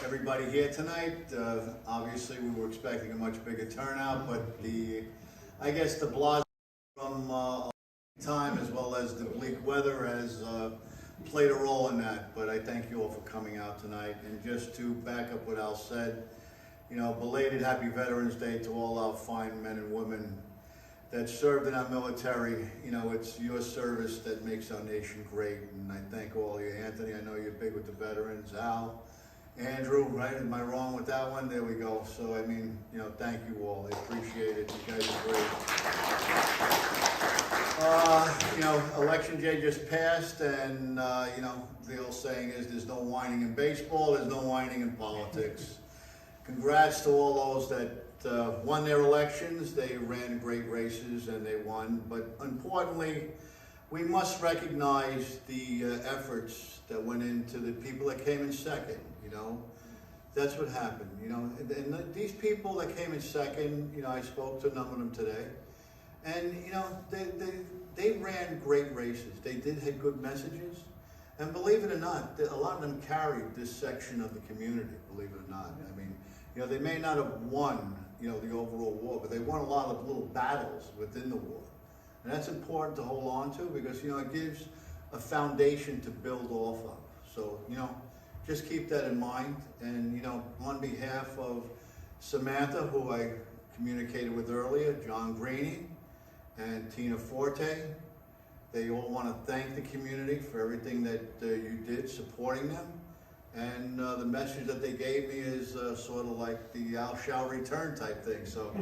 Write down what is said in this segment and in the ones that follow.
everybody here tonight. Obviously, we were expecting a much bigger turnout, but I guess the blase from time as well as the bleak weather has played a role in that. But I thank you all for coming out tonight. And just to back up what Al said, you know, belated Happy Veterans Day to all our fine men and women that served in our military. You know, it's your service that makes our nation great, and I thank all of you. Anthony, I know you're big with the veterans. Al, Andrew, right? Am I wrong with that one? There we go. So, I mean, you know, thank you all. I appreciate it. You guys are great. You know, Election Day just passed, and, you know, the old saying is there's no whining in baseball, there's no whining in politics. Congrats to all those that won their elections. They ran great races and they won. But importantly, we must recognize the efforts that went into the people that came in second. You know, that's what happened. You know, and these people that came in second, you know, I spoke to a number of them today, and you know, they ran great races. They had good messages, and believe it or not, a lot of them carried this section of the community. Believe it or not, I mean. You know, they may not have won, you know, the overall war, but they won a lot of little battles within the war. And that's important to hold on to because, you know, it gives a foundation to build off of. So, you know, just keep that in mind. And, you know, on behalf of Samantha, who I communicated with earlier, John Greeny, and Tina Forte, they all want to thank the community for everything that you did supporting them. And the message that they gave me is sort of like the "Al shall return" type thing. So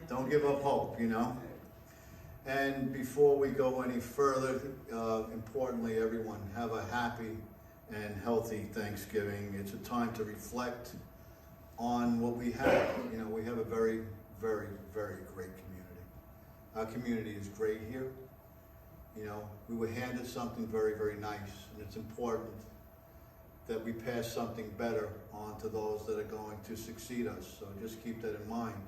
don't give up hope, you know. And before we go any further, importantly, everyone, have a happy and healthy Thanksgiving. It's a time to reflect on what we have. You know, we have a very, very, very great community. Our community is great here. You know, we were handed something very, very nice, and it's important that we pass something better on to those that are going to succeed us. So just keep that in mind.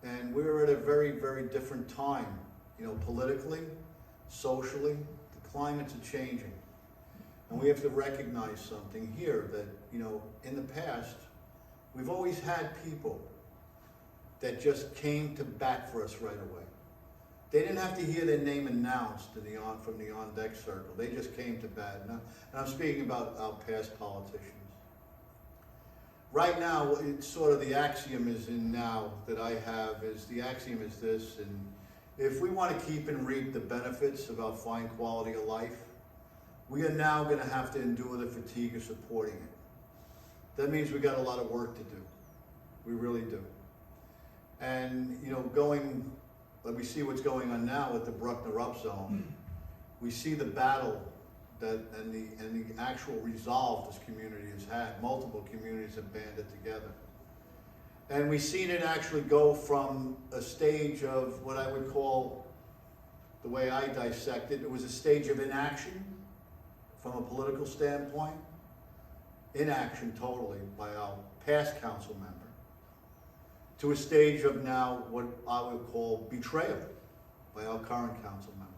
And we're at a very, very different time, you know, politically, socially, the climates are changing. And we have to recognize something here that, you know, in the past, we've always had people that just came to bat for us right away. They didn't have to hear their name announced from the on-deck circle. They just came to bat. And I'm speaking about our past politicians. Right now, it's sort of the axiom is in now that I have is the axiom is this, and if we want to keep and reap the benefits of our fine quality of life, we are now going to have to endure the fatigue of supporting it. That means we got a lot of work to do. We really do. And, you know, we see what's going on now with the Bruckner Up Zone. We see the battle and the actual resolve this community has had. Multiple communities have banded together. And we've seen it actually go from a stage of what I would call, the way I dissect it, it was a stage of inaction from a political standpoint. Inaction totally by our past council member. To a stage of now what I would call betrayal by our current council member.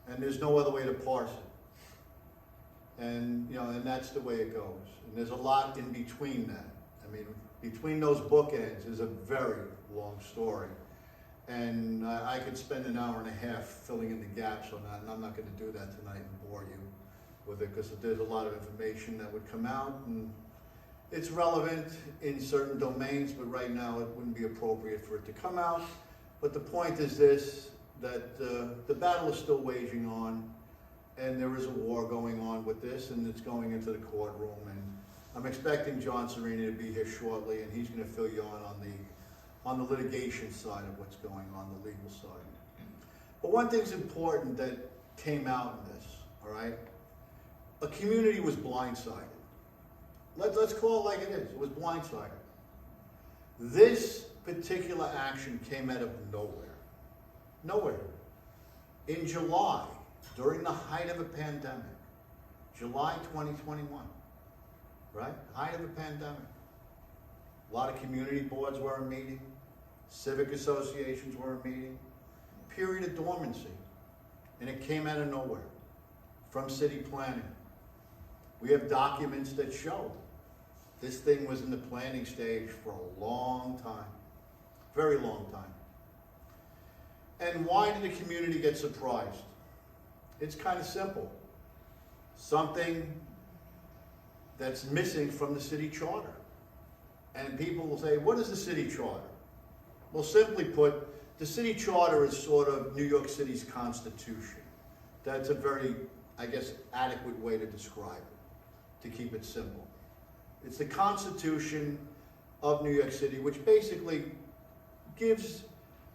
And there's no other way to parse it. And, you know, and that's the way it goes. And there's a lot in between that. I mean, between those bookends is a very long story. And I could spend an hour and a half filling in the gaps on that, and I'm not going to do that tonight and bore you with it, because there's a lot of information that would come out, and it's relevant in certain domains, but right now it wouldn't be appropriate for it to come out. But the point is this, that the battle is still waging on, and there is a war going on with this, and it's going into the courtroom. And I'm expecting John Sereni to be here shortly, and he's going to fill you on the litigation side of what's going on, the legal side. But one thing's important that came out in this, all right? A community was blindsided. Let's call it like it is. It was blindsided. This particular action came out of nowhere. Nowhere. In July, during the height of a pandemic, July 2021, right? Height of a pandemic. A lot of community boards were in meeting. Civic associations were in meeting. Period of dormancy. And it came out of nowhere from city planning. We have documents that show This thing was in the planning stage for a long time, very long time. And why did the community get surprised? It's kind of simple. Something that's missing from the city charter. And people will say, what is the city charter? Well, simply put, the city charter is sort of New York City's constitution. That's a very, I guess, adequate way to describe it, to keep it simple. It's the Constitution of New York City, which basically gives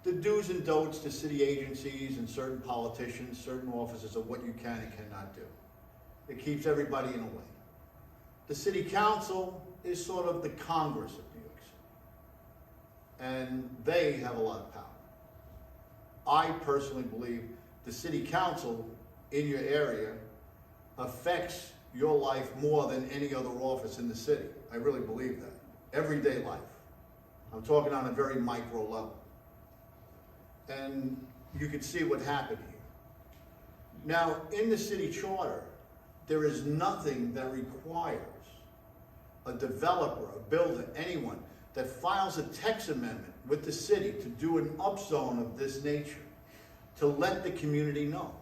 the do's and don'ts to city agencies and certain politicians, certain offices of what you can and cannot do. It keeps everybody in a lane. The City Council is sort of the Congress of New York City, and they have a lot of power. I personally believe the City Council in your area affects your life more than any other office in the city. I really believe that. Everyday life. I'm talking on a very micro level. And you can see what happened here. Now, in the city charter, there is nothing that requires a developer, a builder, anyone that files a text amendment with the city to do an upzone of this nature, to let the community know.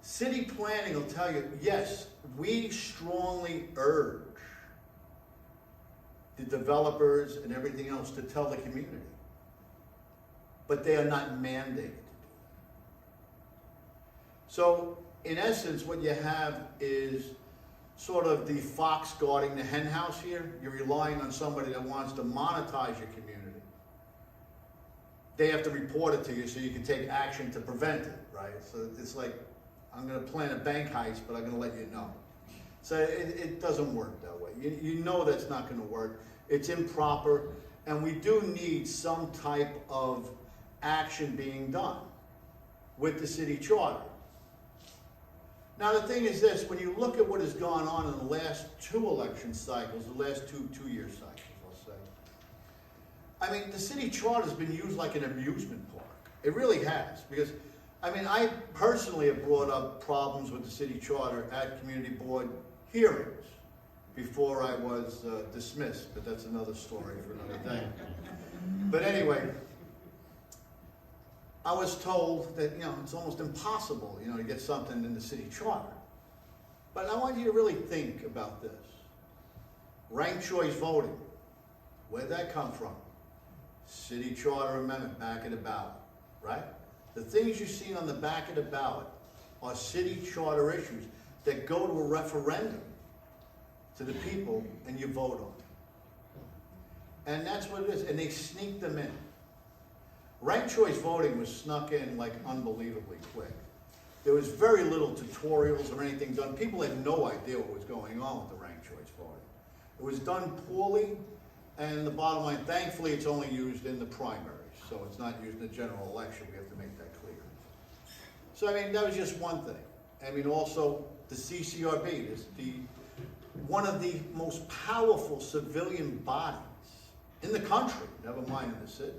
City planning will tell you, yes, we strongly urge the developers and everything else to tell the community, but they are not mandated to do it. So, in essence, what you have is sort of the fox guarding the hen house here. You're relying on somebody that wants to monetize your community. They have to report it to you so you can take action to prevent it, right? So it's like, I'm going to plan a bank heist, but I'm going to let you know. So it doesn't work that way. You know that's not going to work. It's improper, and we do need some type of action being done with the city charter. Now the thing is this, when you look at what has gone on in the last two election cycles, the last two-year cycles, I'll say, I mean, the city charter has been used like an amusement park. It really has, because, I mean, I personally have brought up problems with the city charter at community board hearings before I was dismissed, but that's another story for another day. But anyway, I was told that, it's almost impossible, to get something in the city charter. But I want you to really think about this. Ranked choice voting, where'd that come from? City charter amendment, back of the ballot, right? The things you've seen on the back of the ballot are city charter issues that go to a referendum to the people and you vote on. And that's what it is, and they sneak them in. Ranked choice voting was snuck in like unbelievably quick. There was very little tutorials or anything done. People had no idea what was going on with the ranked choice voting. It was done poorly, and the bottom line, thankfully it's only used in the primaries, so it's not used in the general election. We have to make that clear. So I mean, that was just one thing. I mean, also the CCRB is one of the most powerful civilian bodies in the country, never mind in the city.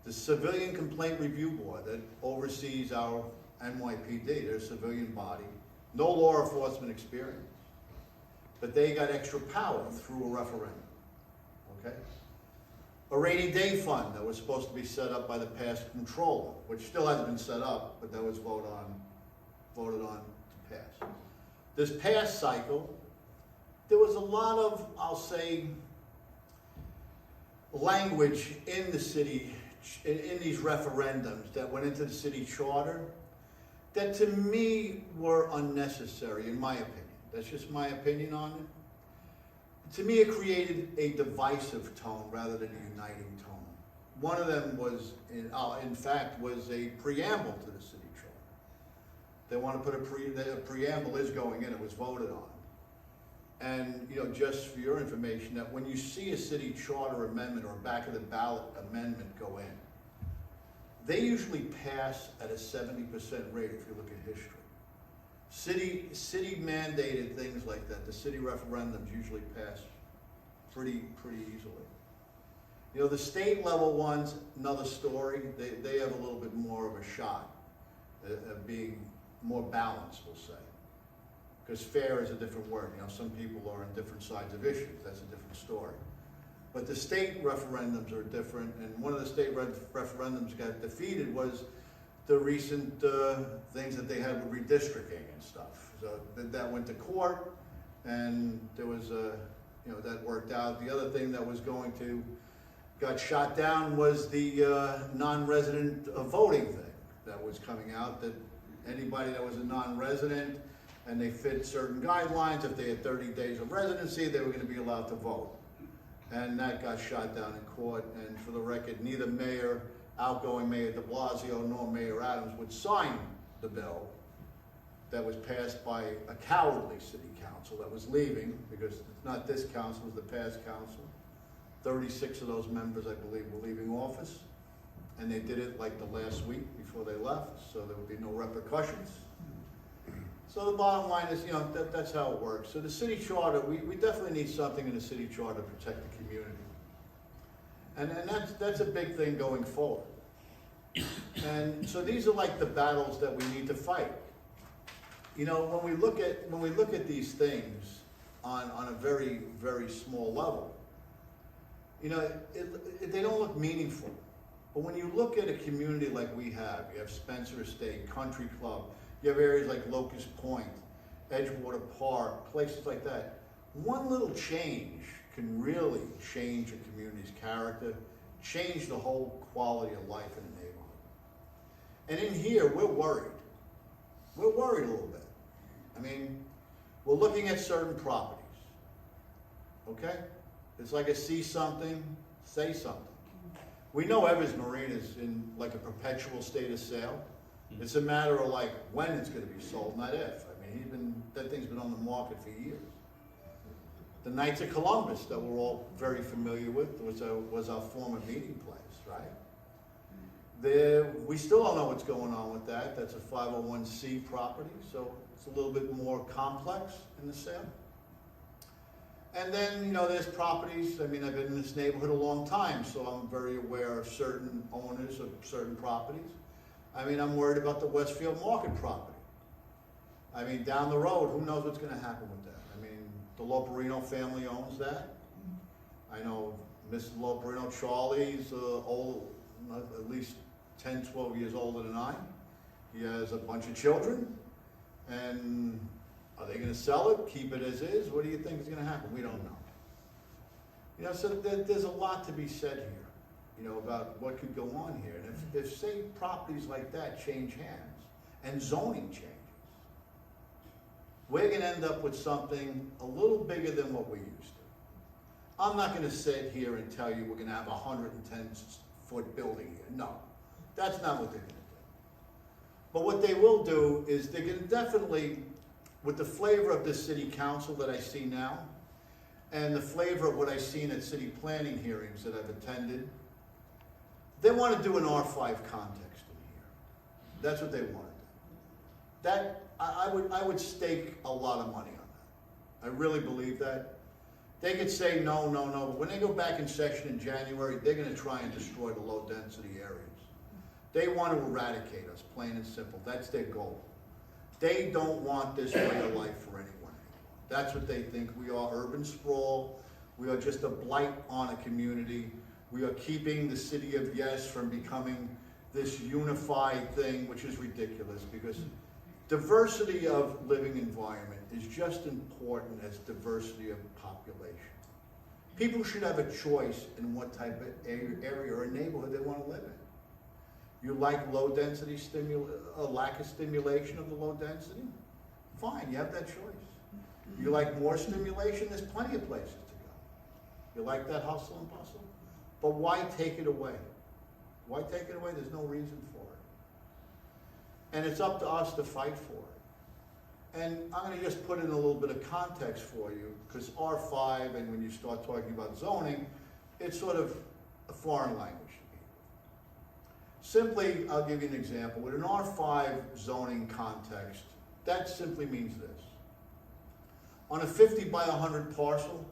The Civilian Complaint Review Board that oversees our NYPD, they're a civilian body, no law enforcement experience, but they got extra power through a referendum, okay? A rainy day fund that was supposed to be set up by the past controller, which still hasn't been set up, but that was voted on to pass. This past cycle, there was a lot of, I'll say, language in the city, in these referendums that went into the city charter that to me were unnecessary, in my opinion. That's just my opinion on it. To me, it created a divisive tone rather than a uniting tone. One of them was, in fact, was a preamble to the city charter. They want to put a preamble is going in, it was voted on. And, just for your information, that when you see a city charter amendment or back of the ballot amendment go in, they usually pass at a 70% rate if you look at history. City mandated things like that, the city referendums usually pass pretty easily. The state level ones, another story, they have a little bit more of a shot of being more balanced, we'll say. because fair is a different word. You know, some people are on different sides of issues. That's a different story. But the state referendums are different, and one of the state referendums got defeated was the recent things that they had with redistricting and stuff. So that went to court, and there was that worked out. The other thing that was got shot down was the non-resident voting thing that was coming out, that anybody that was a non-resident and they fit certain guidelines, if they had 30 days of residency, they were going to be allowed to vote. And that got shot down in court, and for the record, neither outgoing Mayor de Blasio nor Mayor Adams would sign the bill that was passed by a cowardly city council that was leaving, because it's not this council, it was the past council. 36 of those members, I believe, were leaving office, and they did it like the last week before they left, so there would be no repercussions. So the bottom line is, that's how it works. So the city charter, we definitely need something in the city charter to protect the community. And that's a big thing going forward. And so these are like the battles that we need to fight. When we look at these things on a very, very small level, they don't look meaningful. But when you look at a community like we have, you have Spencer Estate, Country Club, you have areas like Locust Point, Edgewater Park, places like that. One little change can really change a community's character, change the whole quality of life in a neighborhood. And in here, we're worried. We're worried a little bit. I mean, we're looking at certain properties, okay? It's like a see something, say something. We know Evers Marine is in like a perpetual state of sale. It's a matter of like when it's going to be sold, not if. I mean, that thing's been on the market for years. The Knights of Columbus that we're all very familiar with was our former meeting place, right? We still don't know what's going on with that. That's a 501c property, so it's a little bit more complex in the sale. And then, there's properties. I mean, I've been in this neighborhood a long time, so I'm very aware of certain owners of certain properties. I mean, I'm worried about the Westfield Market property. I mean, down the road, who knows what's going to happen with that? I mean, the Loperino family owns that. I know Mrs. Loperino, Charlie's old, at least 10, 12 years older than I. He has a bunch of children, and are they going to sell it, keep it as is? What do you think is going to happen? We don't know. So there's a lot to be said here. About what could go on here. And if say properties like that change hands and zoning changes, we're going to end up with something a little bigger than what we used to. I'm not going to sit here and tell you we're going to have a 110-foot building here. No, that's not what they're going to do. But what they will do is they're going to definitely, with the flavor of this city council that I see now, and the flavor of what I've seen at city planning hearings that I've attended, they want to do an R5 context in here. That's what they want to do. I would stake a lot of money on that. I really believe that. They could say no, but when they go back in session in January, they're going to try and destroy the low density areas. They want to eradicate us, plain and simple. That's their goal. They don't want this way of life for anyone anymore. That's what they think. We are urban sprawl. We are just a blight on a community. We are keeping the city of Yes from becoming this unified thing, which is ridiculous, because diversity of living environment is just important as diversity of population. People should have a choice in what type of area or neighborhood they want to live in. You like low density a lack of stimulation of the low density? Fine, you have that choice. You like more stimulation? There's plenty of places to go. You like that hustle and bustle? But why take it away? Why take it away? There's no reason for it. And it's up to us to fight for it. And I'm going to just put in a little bit of context for you, because R5, and when you start talking about zoning, it's sort of a foreign language to me. Simply, I'll give you an example. With an R5 zoning context, that simply means this. On a 50 by 100 parcel,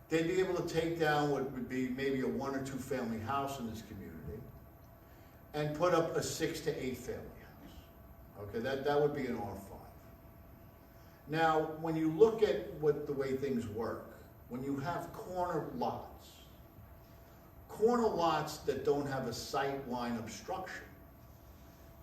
they'd be able to take down what would be maybe a 1 or 2 family house in this community and put up a 6 to 8 family house. Okay, that would be an R5. Now, when you look at the way things work, when you have corner lots that don't have a sight line obstruction,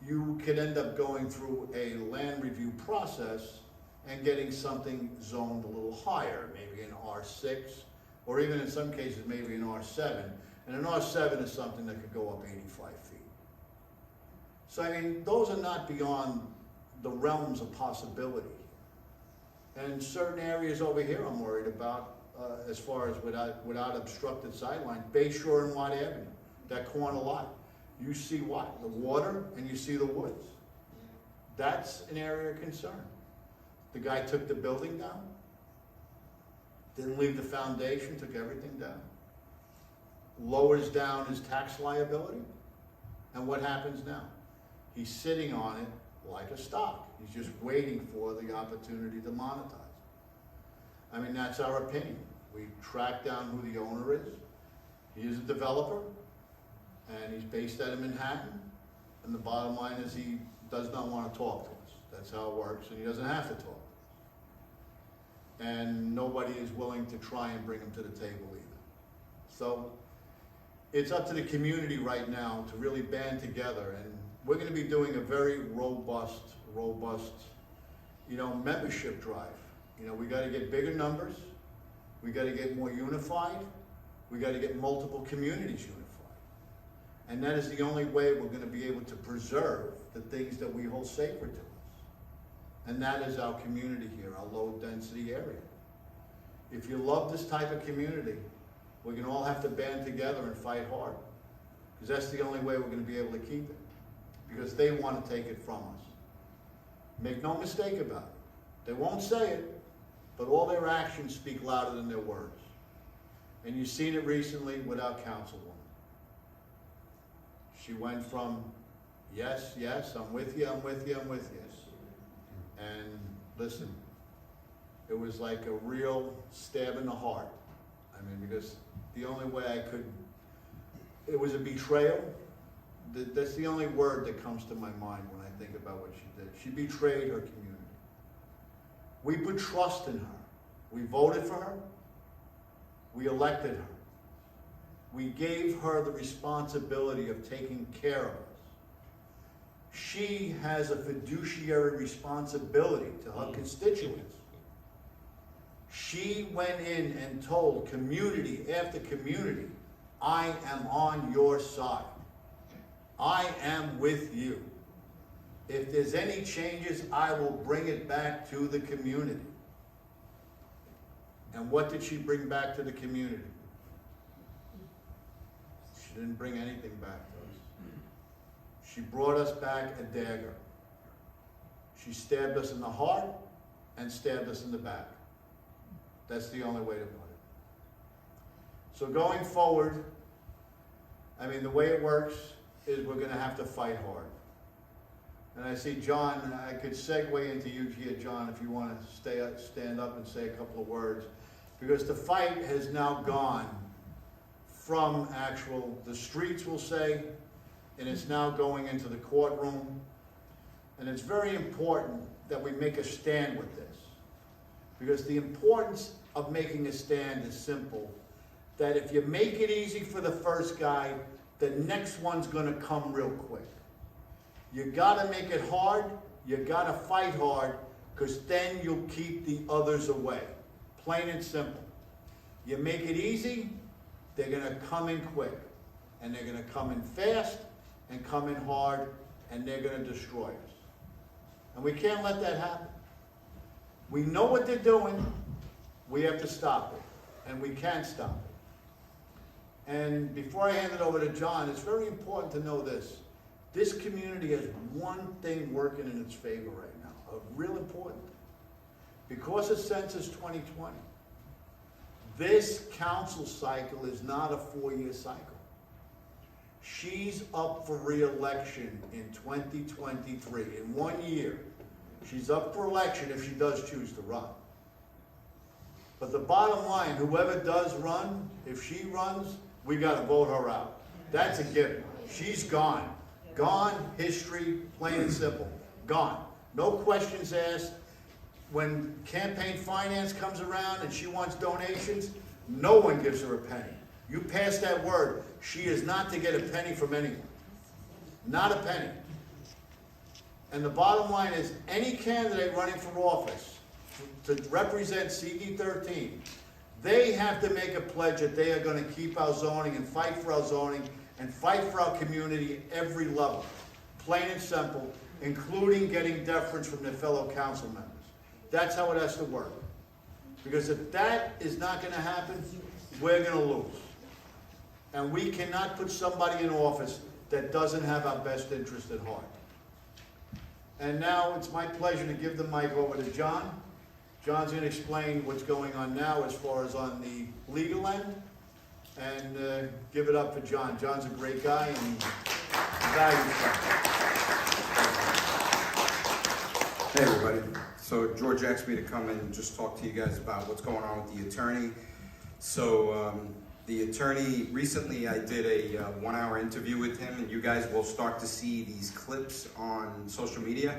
you could end up going through a land review process and getting something zoned a little higher, maybe an R6, or even in some cases maybe an R7. And an R7 is something that could go up 85 feet. So I mean, those are not beyond the realms of possibility. And certain areas over here I'm worried about, as far as without obstructed sidelines, Bayshore and Watt Avenue, that corner lot. You see what? The water and you see the woods. That's an area of concern. The guy took the building down, didn't leave the foundation, took everything down, lowers down his tax liability, and what happens now? He's sitting on it like a stock. He's just waiting for the opportunity to monetize. I mean, that's our opinion. We track down who the owner is. He is a developer, and he's based out of Manhattan, and the bottom line is he does not want to talk to us. That's how it works, and he doesn't have to talk. And nobody is willing to try and bring him to the table either. So it's up to the community right now to really band together, and we're going to be doing a very robust, membership drive. We got to get bigger numbers. We got to get more unified. We got to get multiple communities unified. And that is the only way we're going to be able to preserve the things that we hold sacred to us. And that is our community here, our low density area. If you love this type of community, we're going to all have to band together and fight hard. Because that's the only way we're going to be able to keep it. Because they want to take it from us. Make no mistake about it. They won't say it, but all their actions speak louder than their words. And you've seen it recently with our councilwoman. She went from, yes, I'm with you. And listen, it was like a real stab in the heart. I mean, because the only way it was a betrayal. That's the only word that comes to my mind when I think about what she did. She betrayed her community. We put trust in her. We voted for her. We elected her. We gave her the responsibility of taking care of us. She has a fiduciary responsibility to her constituents. She went in and told community after community, I am on your side. I am with you. If there's any changes, I will bring it back to the community. And what did she bring back to the community? She didn't bring anything back to us. She brought us back a dagger. She stabbed us in the heart and stabbed us in the back. That's the only way to put it. So going forward, I mean, the way it works is we're going to have to fight hard. And I see John, I could segue into you here, John, if you want to stand up and say a couple of words. Because the fight has now gone from the streets, we'll say, and it's now going into the courtroom. And it's very important that we make a stand with this. Because the importance of making a stand is simple. That if you make it easy for the first guy, the next one's going to come real quick. You got to make it hard. You got to fight hard, because then you'll keep the others away. Plain and simple. You make it easy, they're going to come in quick. And they're going to come in fast and come in hard, and they're going to destroy us. And we can't let that happen. We know what they're doing. We have to stop it. And we can stop it. And before I hand it over to John, it's very important to know this. This community has one thing working in its favor right now, a real important thing. Because of Census 2020, this council cycle is not a 4-year cycle. She's up for re-election in 2023. In 1 year, she's up for election if she does choose to run. But the bottom line, whoever does run, if she runs, we got to vote her out. That's a given. She's gone. Gone, history, plain and simple. Gone. No questions asked. when campaign finance comes around and she wants donations, no one gives her a penny. You pass that word, she is not to get a penny from anyone. Not a penny. And the bottom line is, any candidate running for office to represent CD13, they have to make a pledge that they are going to keep our zoning and fight for our zoning and fight for our community at every level. Plain and simple, including getting deference from their fellow council members. That's how it has to work. Because if that is not going to happen, we're going to lose. And we cannot put somebody in office that doesn't have our best interest at heart. And now it's my pleasure to give the mic over to John. John's going to explain what's going on now as far as on the legal end. And give it up for John. John's a great guy and values guy. Hey everybody. So George asked me to come and just talk to you guys about what's going on with the attorney. So the attorney, recently I did a 1-hour interview with him, and you guys will start to see these clips on social media.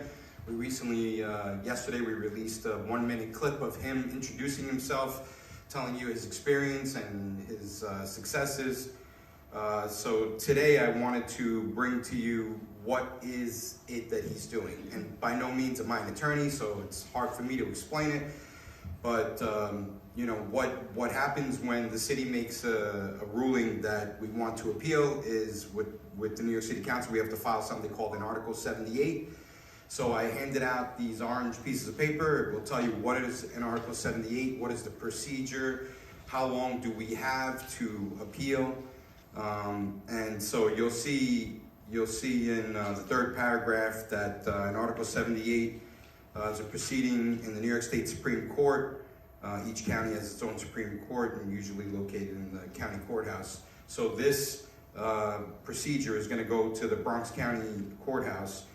We recently, yesterday we released a 1-minute clip of him introducing himself, telling you his experience and his successes. So today I wanted to bring to you what is it that he's doing. And by no means am I an attorney, so it's hard for me to explain it. But you know, what happens when the city makes a ruling that we want to appeal is with the New York City Council, we have to file something called an Article 78. So I handed out these orange pieces of paper. It will tell you what is an Article 78, what is the procedure, how long do we have to appeal. And so you'll see in the third paragraph that in Article 78 is a proceeding in the New York State Supreme Court. Each county has its own Supreme Court and usually located in the county courthouse. So this procedure is going to go to the Bronx County Courthouse,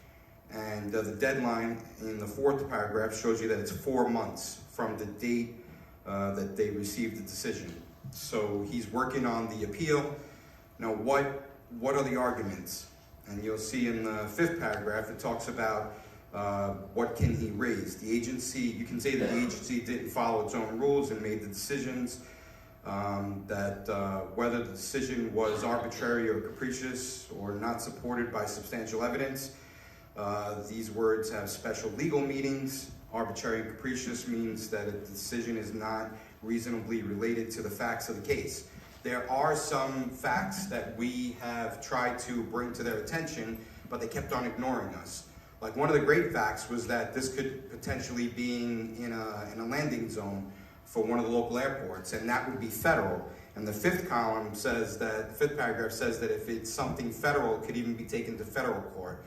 and the deadline in the fourth paragraph shows you that it's 4 months from the date that they received the decision. So he's working on the appeal. Now, what are the arguments? And you'll see in the fifth paragraph, it talks about what can he raise. The agency, you can say that the agency didn't follow its own rules and made the decisions, that whether the decision was arbitrary or capricious or not supported by substantial evidence. These words have special legal meanings. Arbitrary and capricious means that a decision is not reasonably related to the facts of the case. There are some facts that we have tried to bring to their attention, but they kept on ignoring us. Like, one of the great facts was that this could potentially be in a landing zone for one of the local airports, and that would be federal. And the fifth paragraph says that if it's something federal, it could even be taken to federal court.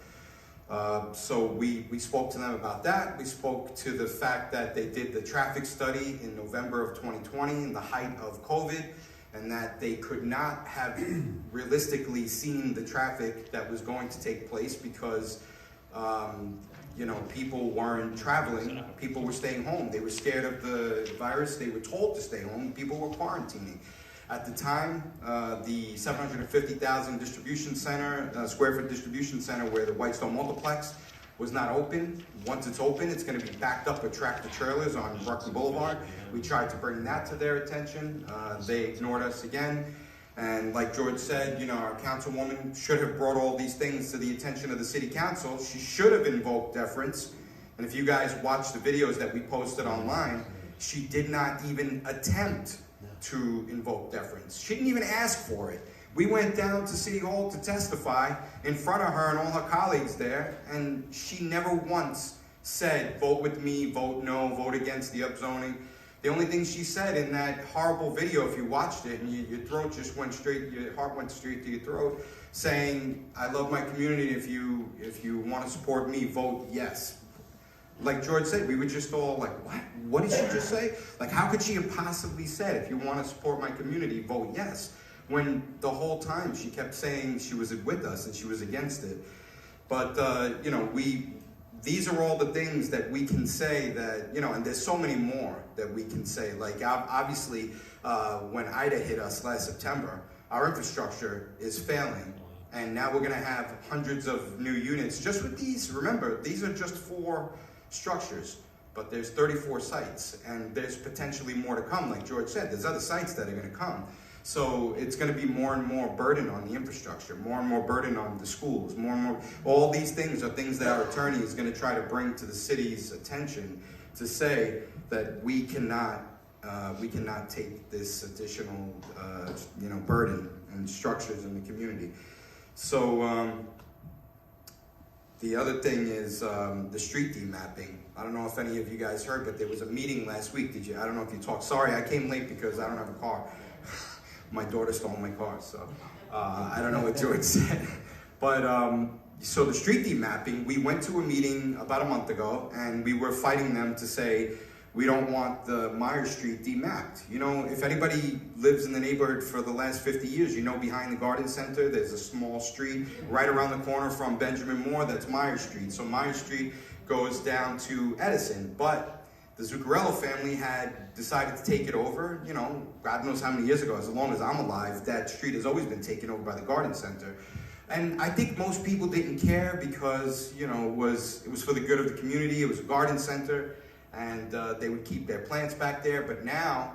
So we spoke to them about that. We spoke to the fact that they did the traffic study in November of 2020 in the height of COVID, and that they could not have realistically seen the traffic that was going to take place because you know, people weren't traveling, people were staying home. They were scared of the virus, they were told to stay home, people were quarantining. At the time, the 750,000 distribution center, square foot distribution center where the Whitestone Multiplex was not open. Once it's open, it's going to be backed up with tractor trailers on Brooklyn Boulevard. We tried to bring that to their attention. They ignored us again. And like George said, you know, our councilwoman should have brought all these things to the attention of the city council. She should have invoked deference. And if you guys watch the videos that we posted online, she did not even attempt to invoke deference. She didn't even ask for it. We went down to City Hall to testify in front of her and all her colleagues there, and she never once said, vote with me, vote no, vote against the upzoning. The only thing she said in that horrible video, if you watched it, and your throat just went straight, your heart went straight to your throat, saying, I love my community, if you want to support me, vote yes. Like George said, we were just all like, what? What did she just say? Like, how could she have possibly said, if you want to support my community, vote yes? When the whole time she kept saying she was with us and she was against it. But, you know, these are all the things that we can say that, you know, and there's so many more that we can say. Like, obviously, when Ida hit us last September, our infrastructure is failing. And now we're going to have hundreds of new units just with these. Remember, these are just 4 structures. but there's 34 sites, and there's potentially more to come. Like George said, there's other sites that are going to come. So it's going to be more and more burden on the infrastructure, more and more burden on the schools, more and more. All these things are things that our attorney is going to try to bring to the city's attention to say that we cannot take this additional burden and structures in the community. So the other thing is the street demapping. I don't know if any of you guys heard, but there was a meeting last week. Did you? I don't know if you talked. Sorry, I came late because I don't have a car. My daughter stole my car, so I don't know what George said. But so the street demapping, we went to a meeting about a month ago, and we were fighting them to say we don't want the Myers Street demapped. You know, if anybody lives in the neighborhood for the last 50 years, you know behind the Garden Center, there's a small street right around the corner from Benjamin Moore, that's Myers Street. So Myers Street goes down to Edison, but the Zuccarello family had decided to take it over, you know, God knows how many years ago. As long as I'm alive, that street has always been taken over by the Garden Center. And I think most people didn't care because, you know, it was for the good of the community. It was a garden center, and they would keep their plants back there. But now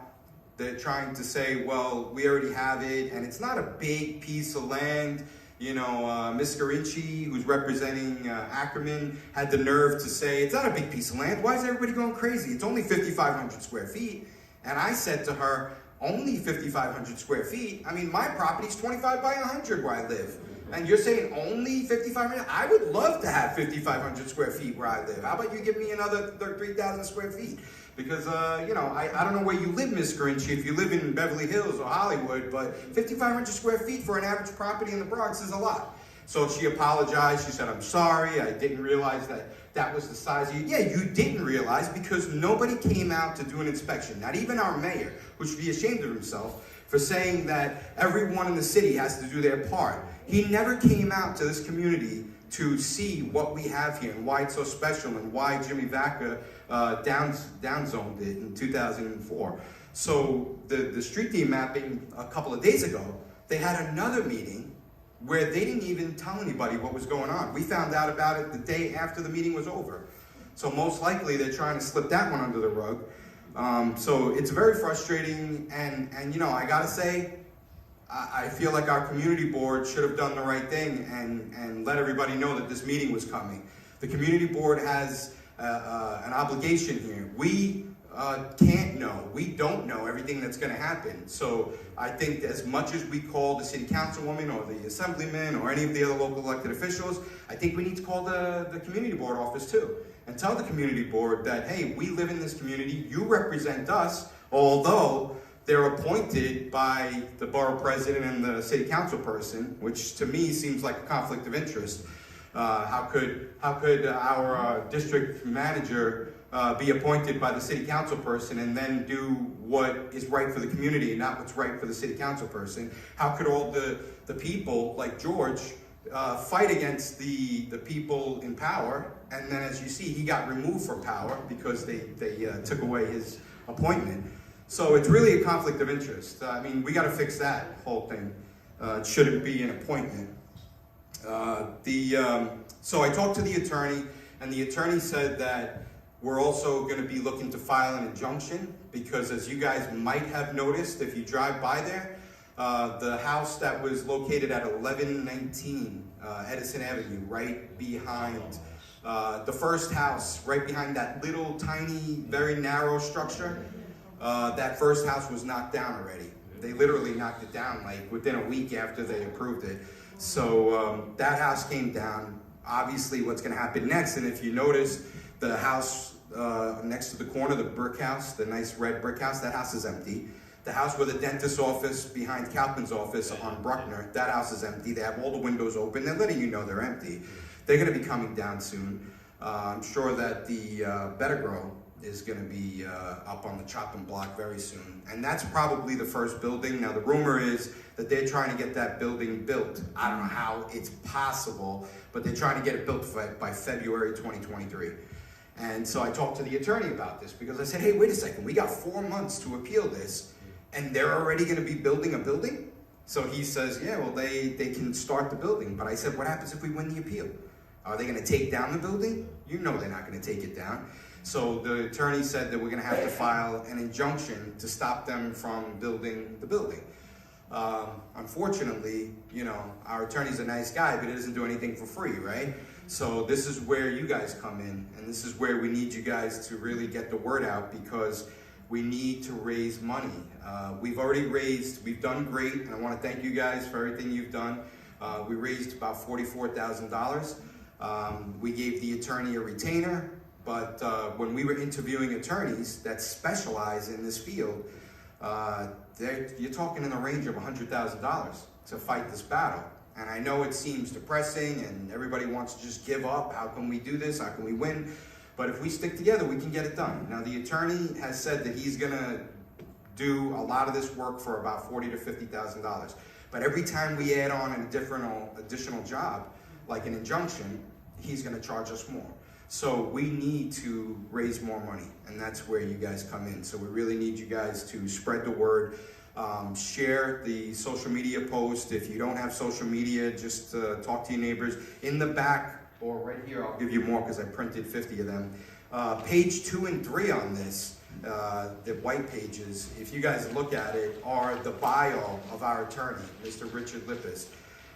they're trying to say, well, we already have it, and it's not a big piece of land. You know, Ms. Garinci, who's representing Ackerman, had the nerve to say, it's not a big piece of land. Why is everybody going crazy? It's only 5,500 square feet. And I said to her, only 5,500 square feet? I mean, my property's 25 by 100 where I live. And you're saying only 5,500? I would love to have 5,500 square feet where I live. How about you give me another 3,000 square feet? Because, you know, I don't know where you live, Ms. Garinci, if you live in Beverly Hills or Hollywood, but 5,500 square feet for an average property in the Bronx is a lot. So she apologized. She said, I'm sorry. I didn't realize that was the size of you. Yeah, you didn't realize because nobody came out to do an inspection. Not even our mayor, who should be ashamed of himself for saying that everyone in the city has to do their part. He never came out to this community to see what we have here and why it's so special and why Jimmy Vaca downzoned it in 2004. So the street demapping a couple of days ago, they had another meeting where they didn't even tell anybody what was going on. We found out about it the day after the meeting was over. So most likely they're trying to slip that one under the rug. So it's very frustrating, and you know, I gotta say, I feel like our community board should have done the right thing and let everybody know that this meeting was coming. The community board has an obligation here. We can't know. We don't know everything that's going to happen. So I think as much as we call the city councilwoman or the assemblyman or any of the other local elected officials, I think we need to call the community board office too and tell the community board that, hey, we live in this community. You represent us, although they're appointed by the borough president and the city council person, which to me seems like a conflict of interest. How could our district manager be appointed by the city council person and then do what is right for the community and not what's right for the city council person? How could all the people like George fight against the people in power, and then as you see, he got removed from power because they took away his appointment? So it's really a conflict of interest. I mean, we got to fix that whole thing. It shouldn't be an appointment. So I talked to the attorney, and the attorney said that we're also going to be looking to file an injunction because, as you guys might have noticed if you drive by there, the house that was located at 1119 Edison Avenue, right behind the first house, right behind that little tiny, very narrow structure, that first house was knocked down already. They literally knocked it down like within a week after they approved it. So that house came down. Obviously what's going to happen next, and if you notice, the house next to the corner, the brick house, the nice red brick house, that house is empty. The house with the dentist's office behind Kaufman's office on Bruckner, that house is empty. They have all the windows open. They're letting you know they're empty. They're going to be coming down soon. I'm sure that the Better Grow is going to be up on the chopping block very soon. And that's probably the first building. Now, the rumor is that they're trying to get that building built. I don't know how it's possible, but they're trying to get it built by February 2023. And so I talked to the attorney about this because I said, hey, wait a second, we got 4 months to appeal this, and they're already going to be building a building? So he says, yeah, well, they can start the building. But I said, what happens if we win the appeal? Are they going to take down the building? You know they're not going to take it down. So the attorney said that we're gonna have to file an injunction to stop them from building the building. Unfortunately, you know, our attorney's a nice guy, but he doesn't do anything for free, right? So this is where you guys come in, and this is where we need you guys to really get the word out, because we need to raise money. We've done great, and I want to thank you guys for everything you've done. We raised about $44,000. We gave the attorney a retainer, but when we were interviewing attorneys that specialize in this field, you're talking in the range of $100,000 to fight this battle. And I know it seems depressing and everybody wants to just give up. How can we do this? How can we win? But if we stick together, we can get it done. Now, the attorney has said that he's gonna do a lot of this work for about $40,000 to $50,000. But every time we add on an additional job, like an injunction, he's gonna charge us more. So we need to raise more money, and that's where you guys come in. So we really need you guys to spread the word, share the social media post. If you don't have social media, just talk to your neighbors. In the back, or right here, I'll give you more because I printed 50 of them. Page 2 and 3 on this, the white pages, if you guys look at it, are the bio of our attorney, Mr. Richard Lippis.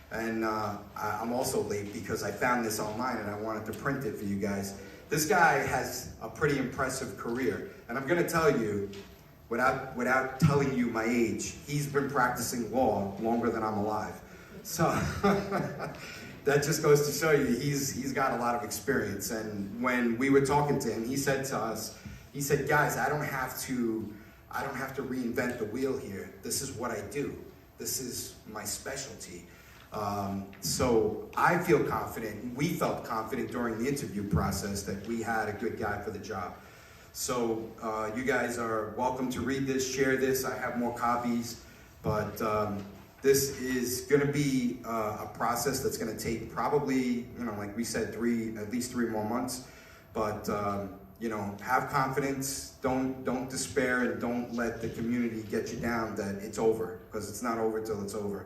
And I'm also late because I found this online and I wanted to print it for you guys. This guy has a pretty impressive career. And I'm gonna tell you, without telling you my age, he's been practicing law longer than I'm alive. So that just goes to show you he's got a lot of experience. And when we were talking to him, he said to us, he said, guys, I don't have to reinvent the wheel here. This is what I do. This is my specialty. So I feel confident, we felt confident during the interview process that we had a good guy for the job. So you guys are welcome to read this, share this. I have more copies, but this is going to be a process that's going to take probably, you know, like we said, at least three more months. But you know, have confidence. Don't despair, and don't let the community get you down that it's over, because it's not over till it's over.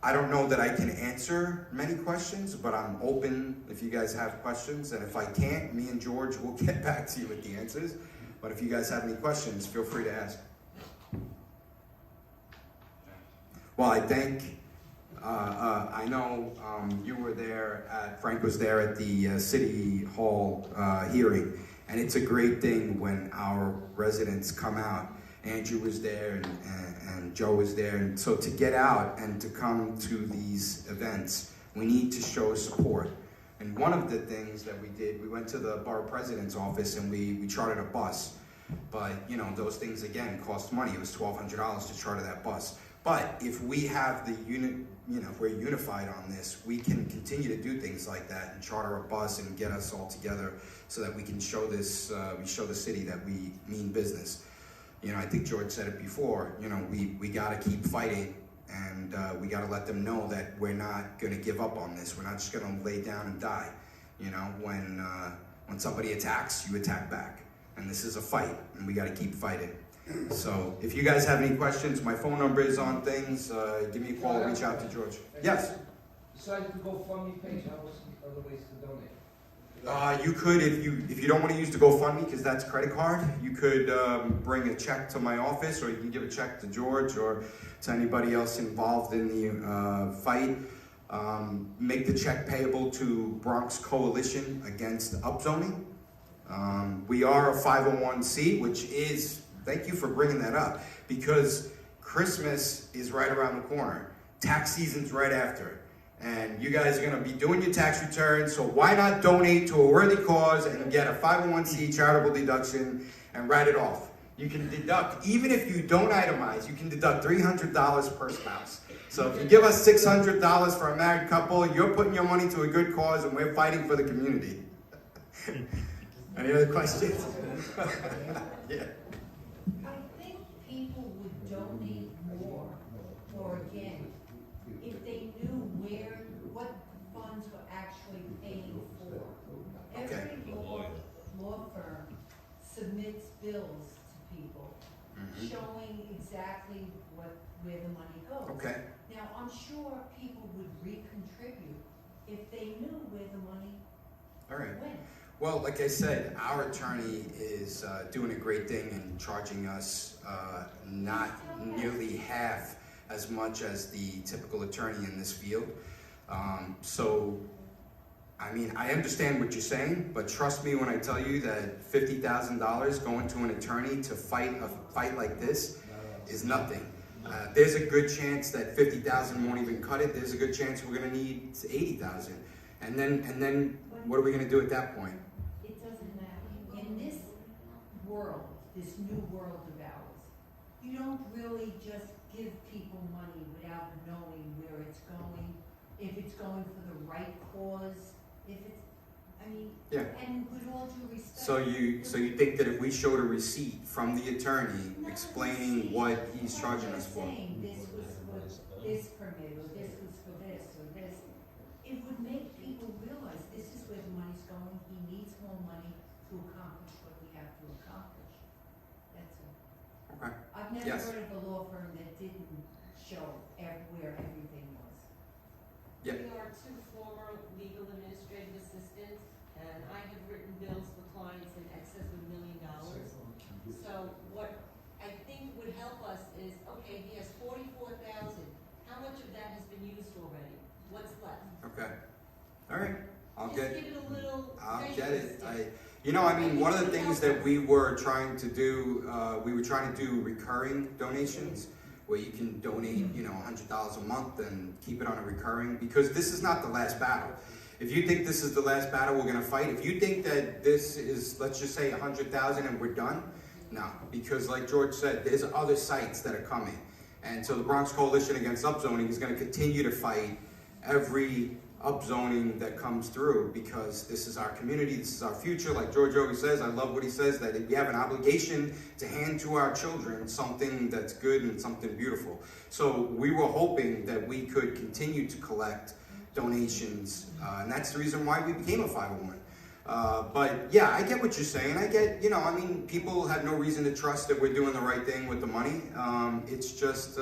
I don't know that I can answer many questions, but I'm open if you guys have questions. And if I can't, me and George will get back to you with the answers. But if you guys have any questions, feel free to ask. Well, I think, I know you were there, Frank was there at the City Hall hearing. And it's a great thing when our residents come out. Andrew was there and Joe was there. And so to get out and to come to these events, we need to show support. And one of the things that we did, we went to the borough president's office and we chartered a bus. But, you know, those things, again, cost money. It was $1,200 to charter that bus. But if we have the if we're unified on this, we can continue to do things like that and charter a bus and get us all together so that we can show this, we show the city that we mean business. You know, I think George said it before, you know, we got to keep fighting, and we got to let them know that we're not going to give up on this. We're not just going to lay down and die. You know, when somebody attacks, you attack back. And this is a fight, and we got to keep fighting. So if you guys have any questions, my phone number is on things. Give me a call, reach out to George. Yes? Besides the GoFundMe page, how else other ways to donate? You could, if you don't want to use the GoFundMe, because that's credit card, you could bring a check to my office, or you can give a check to George or to anybody else involved in the fight. Make the check payable to Bronx Coalition Against Upzoning. We are a 501c, which is, thank you for bringing that up, because Christmas is right around the corner. Tax season's right after. And you guys are going to be doing your tax returns, so why not donate to a worthy cause and get a 501c charitable deduction and write it off? You can deduct, even if you don't itemize, you can deduct $300 per spouse. So if you give us $600 for a married couple, you're putting your money to a good cause, and we're fighting for the community. Any other questions? Yeah. I think people would donate more, or again, if they knew what funds were actually paying for. Okay. Every law firm submits bills to people showing exactly where the money goes. Okay. Now, I'm sure people would recontribute if they knew where the money All right. went. Well, like I said, our attorney is doing a great thing and charging us not nearly half as much as the typical attorney in this field. So, I mean, I understand what you're saying, but trust me when I tell you that $50,000 going to an attorney to fight a fight like this is nothing. There's a good chance that $50,000 won't even cut it. There's a good chance we're going to need $80,000, and then what are we going to do at that point? It doesn't matter. In this world, this new world of ours, you don't really just give people money without knowing where it's going, if it's going for the right cause, if it's, I mean, Yeah. and with all due respect. So you think that if we showed a receipt from the attorney explaining what he's charging us for? Saying this was for this permit, or this was for this, or this, it would make people realize this is where the money's going, he needs more money to accomplish what we have to accomplish. That's all. Okay. I've never Yes. heard of a law firm that didn't show where everything was. Yeah. We are two former legal administrative assistants, and I have written bills for clients in excess of $1 million. So what I think would help us is, okay, he has 44,000. How much of that has been used already? What's left? Okay. All right. I'll Just get. give it a little. I'll measuring get it. stick. I mean, one of the things that we were trying to do, recurring donations, where you can donate, $100 a month and keep it on a recurring, because this is not the last battle. If you think this is the last battle we're gonna fight, if you think that this is, let's just say 100,000 and we're done, no, because like George said, there's other sites that are coming. And so the Bronx Coalition Against Upzoning is gonna continue to fight every upzoning that comes through, because this is our community, this is our future. Like George always says, I love what he says, that we have an obligation to hand to our children something that's good and something beautiful. So we were hoping that we could continue to collect donations, and that's the reason why we became a 501. But yeah, I get what you're saying. I get, people have no reason to trust that we're doing the right thing with the money. It's just,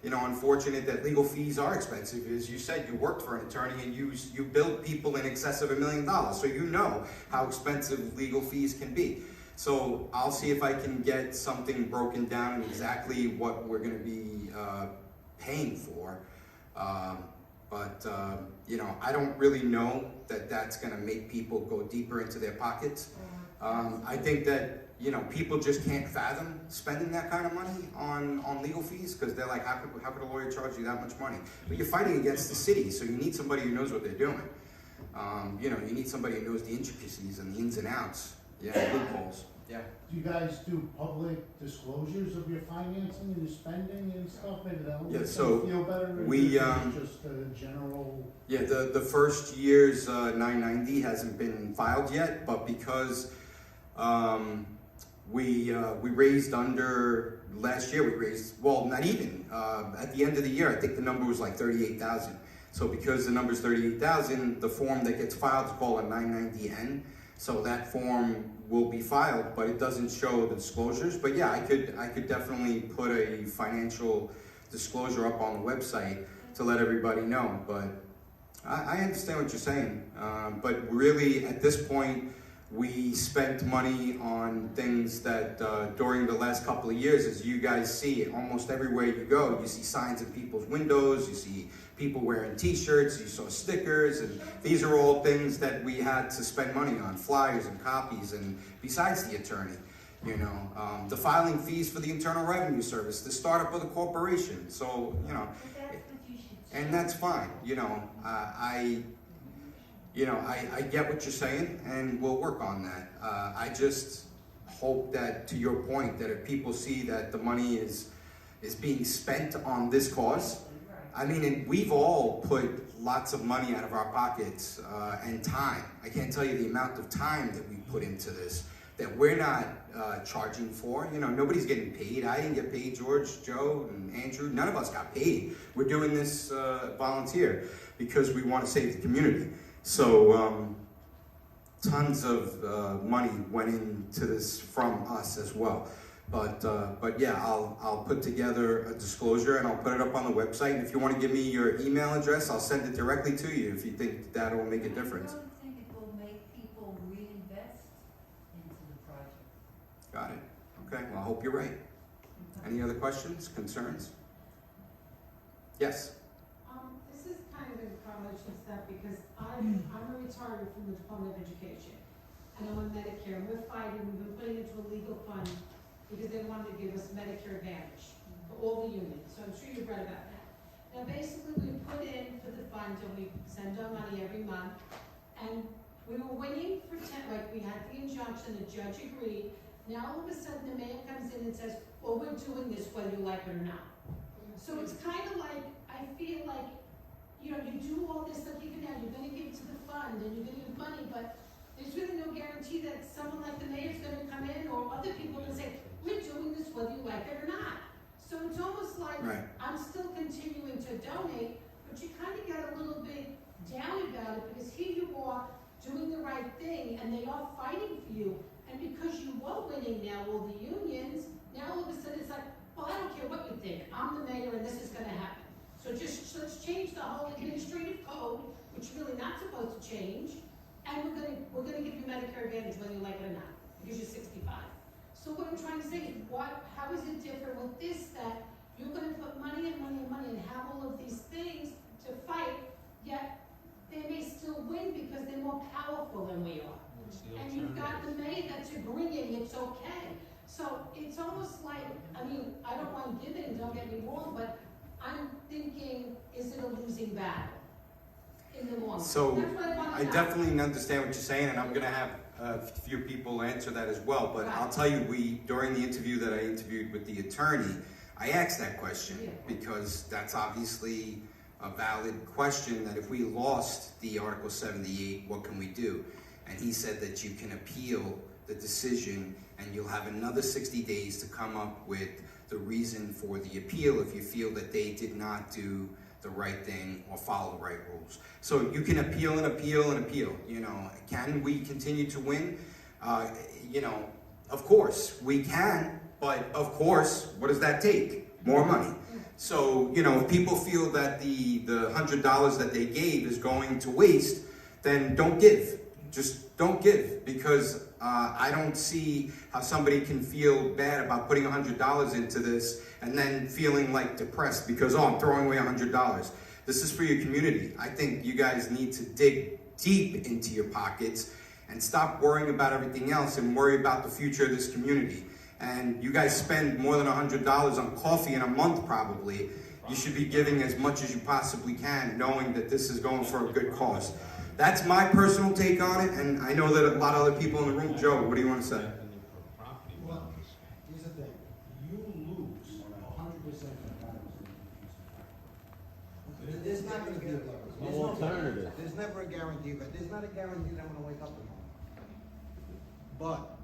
unfortunate that legal fees are expensive. As you said, you worked for an attorney and you billed people in excess of $1 million. So you know how expensive legal fees can be. So I'll see if I can get something broken down and exactly what we're going to be paying for. I don't really know that that's going to make people go deeper into their pockets. I think that, people just can't fathom spending that kind of money on legal fees, because they're like, how could a lawyer charge you that much money? But you're fighting against the city, so you need somebody who knows what they're doing. You need somebody who knows the intricacies and the ins and outs. Yeah, loopholes. Yeah. Do you guys do public disclosures of your financing and your spending and stuff? Maybe that'll Yeah, make so them feel better. we, Just a general. Yeah, the first year's 990 hasn't been filed yet, but because we raised under last year, not even at the end of the year, I think the number was like 38,000. So because the number's 38,000, the form that gets filed is called a 990N. So that form will be filed, but it doesn't show the disclosures. But yeah, I could definitely put a financial disclosure up on the website to let everybody know. But I understand what you're saying. But really, at this point, we spent money on things that during the last couple of years, as you guys see, almost everywhere you go, you see signs in people's windows, you see people wearing t-shirts, you saw stickers, and these are all things that we had to spend money on, flyers and copies, and besides the attorney, the filing fees for the Internal Revenue Service, the startup of the corporation, so, But that's what you should say. and that's fine, I get what you're saying, and we'll work on that. I just hope that, to your point, that if people see that the money is being spent on this cause, I mean, and we've all put lots of money out of our pockets and time. I can't tell you the amount of time that we put into this that we're not charging for. Nobody's getting paid. I didn't get paid, George, Joe, and Andrew. None of us got paid. We're doing this volunteer because we want to save the community. So tons of money went into this from us as well. But yeah, I'll put together a disclosure and I'll put it up on the website. And if you want to give me your email address, I'll send it directly to you if you think that will make a difference. I don't think it will make people reinvest Okay, well, I hope you're right. Any other questions, concerns? Yes? This is kind of in correlation stuff because I'm a retiree from the Department of Education. And I'm on Medicare, and we've been putting into a legal fund because they wanted to give us Medicare Advantage for all the unions, so I'm sure you've read about that. Now, basically, we put in for the fund and we send our money every month, and we were waiting for we had the injunction, the judge agreed. Now, all of a sudden, the mayor comes in and says, well, we're doing this whether you like it or not. So it's kind of like, I feel like, you know, you do all this stuff even now, you're gonna give it to the fund and you're gonna give money, but there's really no guarantee that someone like the mayor's gonna come in or other people are gonna say, we're doing this whether you like it or not. So it's almost like, Right. I'm still continuing to donate, but you kind of get a little bit down about it because here you are doing the right thing and they are fighting for you. And because you were winning now, all the unions, now all of a sudden it's like, well, I don't care what you think, I'm the mayor and this is gonna happen. So just, let's change the whole administrative code, which is really not supposed to change, and we're gonna give you Medicare Advantage whether you like it or not, because you're 65. So what I'm trying to say is, how is it different with this, that you're gonna put money and money and money and have all of these things to fight, yet they may still win because they're more powerful than we are. And you've got the mayor that's agreeing it's okay. So it's almost like, I mean, I don't mind giving, don't get me wrong, but I'm thinking, is it a losing battle in the long run? So, That's what I want I to know. definitely understand what you're saying, and I'm gonna have a few people answer that as well, but I'll tell you, during the interview that I interviewed with the attorney, I asked that question, because that's obviously a valid question, that if we lost the Article 78, what can we do? And he said that you can appeal the decision, and you'll have another 60 days to come up with the reason for the appeal if you feel that they did not do the right thing or follow the right rules. So you can appeal and appeal and appeal. You know, can we continue to win? You know, of course we can, but of course, what does that take? More money. So, you know, if people feel that the $100 that they gave is going to waste, then don't give. Just don't give, because I don't see how somebody can feel bad about putting $100 into this and then feeling like depressed because, oh, I'm throwing away $100. This is for your community. I think you guys need to dig deep into your pockets and stop worrying about everything else and worry about the future of this community. And you guys spend more than $100 on coffee in a month probably. You should be giving as much as you possibly can, knowing that this is going for a good cause. That's my personal take on it, and I know that a lot of other people in the room. Joe, what do you want to say? Well, here's the thing, you lose 100% of the battles. There's not gonna be a, there's no alternative. There's never a guarantee, but there's not a guarantee that I'm gonna wake up tomorrow. But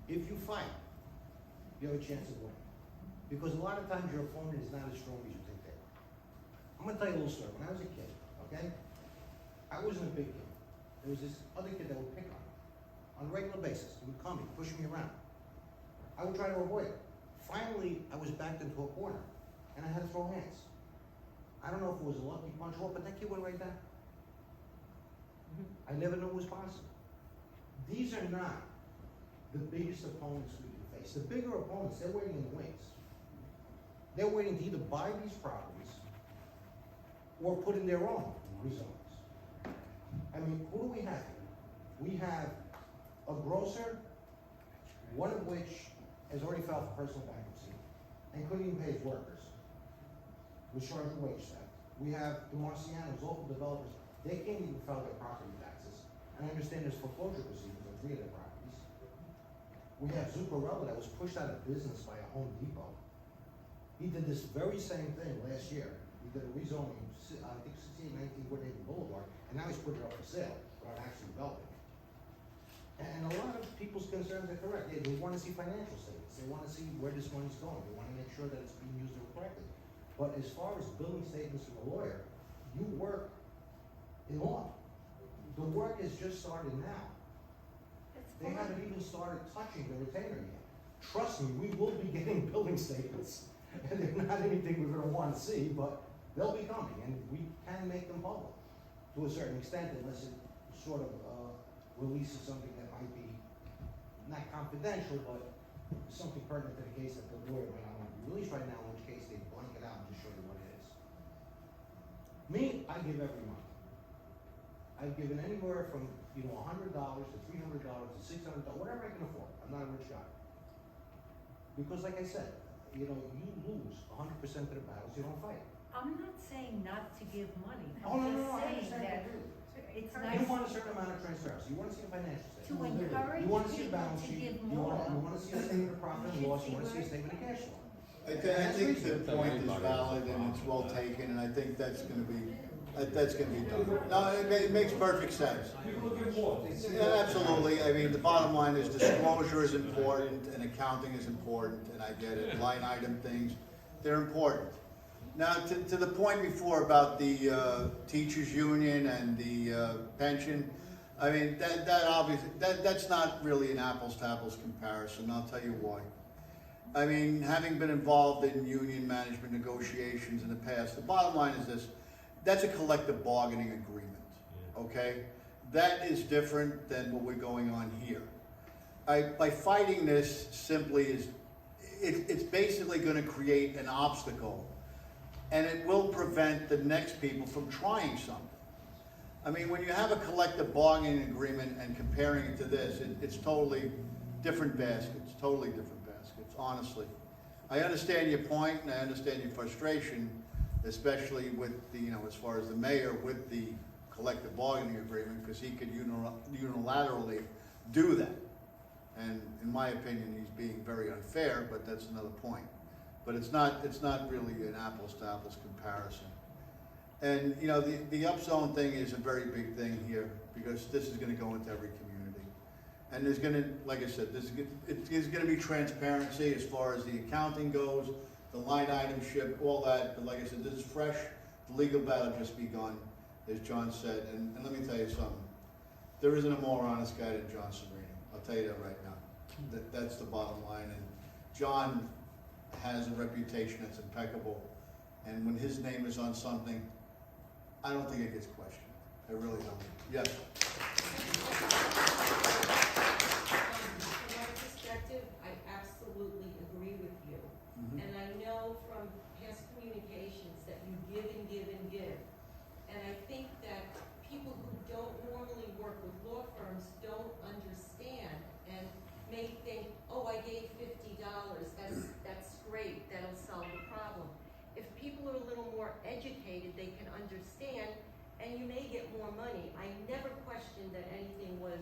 if you fight, you have a chance of winning. Because a lot of times your opponent is not as strong as you think they are. I'm gonna tell you a little story. When I was a kid, okay? I wasn't a big kid. There was this other kid that would pick on a regular basis. He would come, he'd push me around. I would try to avoid it. Finally, I was backed into a corner, and I had to throw hands. I don't know if it was a lucky punch or what, but that kid went right down. I never knew it was possible. These are not the biggest opponents we can face. The bigger opponents, they're waiting in the wings. They're waiting to either buy these properties or put in their own rezonings. I mean, who do we have here? We have a grocer, one of which has already filed for personal bankruptcy and couldn't even pay his workers. Was charged with wage theft. We have the Marcianos, local developers, they can't even file their property taxes. And I understand there's foreclosure proceedings on 3 of their properties. We have Zuccarello that was pushed out of business by a Home Depot. He did this very same thing last year. He did a rezoning, I think 1619 Woodhaven Boulevard, and now he's putting it up for sale without actually developing it. And a lot of people's concerns are correct. They want to see financial statements. They want to see where this money's going. They want to make sure that it's being used correctly. But as far as billing statements from a lawyer, you work in law. The work has just started now. They haven't even started touching the retainer yet. Trust me, we will be getting billing statements. And they're not anything we're gonna wanna see, but they'll be coming, and we can make them public to a certain extent, unless it sort of releases something that might be not confidential, but something pertinent to the case that the lawyer may not want to release right now, in which case they blank it out and just show you what it is. Me, I give every month. I've given anywhere from, $100 to $300 to $600, whatever I can afford. I'm not a rich guy. Because like I said, you lose 100% of the battles you don't fight. I'm not saying not to give money, Oh, I'm no, just I saying understand that completely. it's You nice want a certain amount of transparency, you wanna see a financial to statement. encourage You wanna see a people balance to sheet, give you wanna more. see a statement of profit and loss, you wanna see a statement of cash flow. I think the point is valid and it's well taken, and I think that's gonna be done. No, it makes perfect sense. People give more. They say- Yeah, absolutely. I mean, the bottom line is disclosure is important and accounting is important, and I get it. Line item things, they're important. Now, to the point before about the teachers union and the pension, I mean, that obviously, that's not really an apples to apples comparison. I'll tell you why. I mean, having been involved in union management negotiations in the past, the bottom line is this: that's a collective bargaining agreement, okay? That is different than what we're going on here. By fighting this simply is, it's basically gonna create an obstacle, and it will prevent the next people from trying something. I mean, when you have a collective bargaining agreement and comparing it to this, it's totally different baskets, honestly. I understand your point and I understand your frustration, especially with the, as far as the mayor with the collective bargaining agreement, because he could unilaterally do that. And in my opinion, he's being very unfair, but that's another point. But it's not really an apples to apples comparison. And the upzone thing is a very big thing here, because this is gonna go into every community. And there's gonna, like I said, it's gonna be transparency as far as the accounting goes, the line itemship, all that. But like I said, this is fresh. The legal battle just begun, as John said. And let me tell you something. There isn't a more honest guy than John Serino. I'll tell you that right now. That's the bottom line. And John has a reputation that's impeccable. And when his name is on something, I don't think it gets questioned. I really don't. Yes. From my perspective, I absolutely agree with you. And I know from past communications that you give and give and give. And I think that people who don't normally work with law firms don't understand and may think, oh, I gave $50, that's great, that'll solve the problem. If people are a little more educated, they can understand, and you may get more money. I never questioned that anything was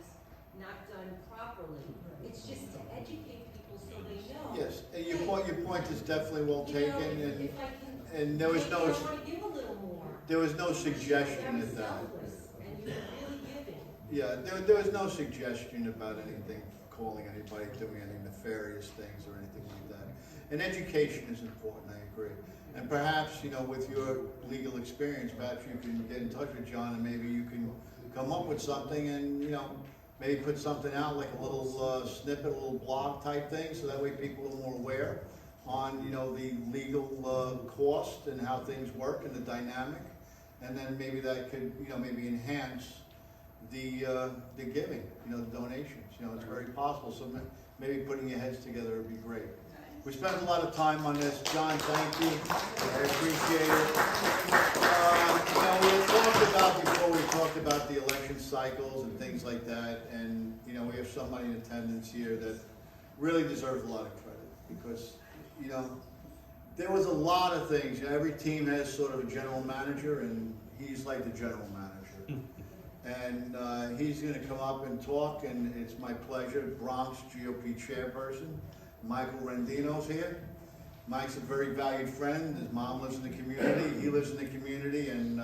not done properly. It's just to educate people so they know. Yes, and your point is definitely well taken, and If I can, and there was maybe no I wanna give a little more. there was no suggestion Very at that. selfless, and you're really giving. Yeah, there was no suggestion about anything, calling anybody doing any nefarious things or anything like that. And education is important, I agree. And perhaps, with your legal experience, perhaps you can get in touch with John and maybe you can come up with something and, maybe put something out like a little snippet, a little blog type thing, so that way people are more aware on, the legal cost and how things work and the dynamic. And then maybe that could, maybe enhance the giving, the donations. It's very possible. So maybe putting your heads together would be great. We spent a lot of time on this. John, thank you. I appreciate it. We had talked about before, we talked about the election cycles and things like that. And, we have somebody in attendance here that really deserves a lot of credit because, there was a lot of things. Every team has sort of a general manager, and he's like the general manager. And he's going to come up and talk, and it's my pleasure. Bronx GOP chairperson, Michael Rendino's here. Mike's a very valued friend. His mom lives in the community. He lives in the community, and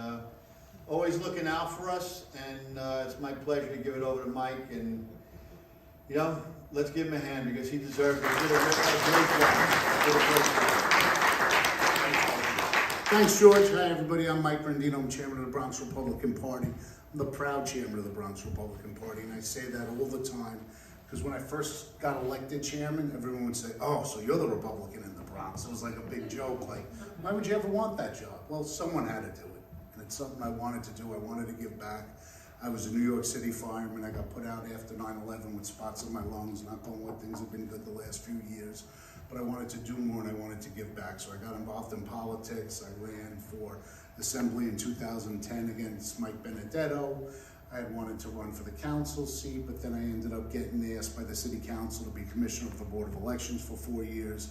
always looking out for us. And it's my pleasure to give it over to Mike. And let's give him a hand because he deserves it. He did a great job. Thanks, George. Hi, everybody. I'm Mike Rendino. I'm chairman of the Bronx Republican Party. I'm the proud chairman of the Bronx Republican Party, and I say that all the time because when I first got elected chairman, everyone would say, oh, so you're the Republican in the Bronx. It was like a big joke, like, why would you ever want that job? Well, someone had to do it, and it's something I wanted to do. I wanted to give back. I was a New York City fireman. I got put out after 9/11 with spots on my lungs. Knock on wood, things have been good the last few years. But I wanted to do more and I wanted to give back. So I got involved in politics. I ran for Assembly in 2010 against Mike Benedetto. I had wanted to run for the council seat, but then I ended up getting asked by the city council to be commissioner of the Board of Elections for 4 years.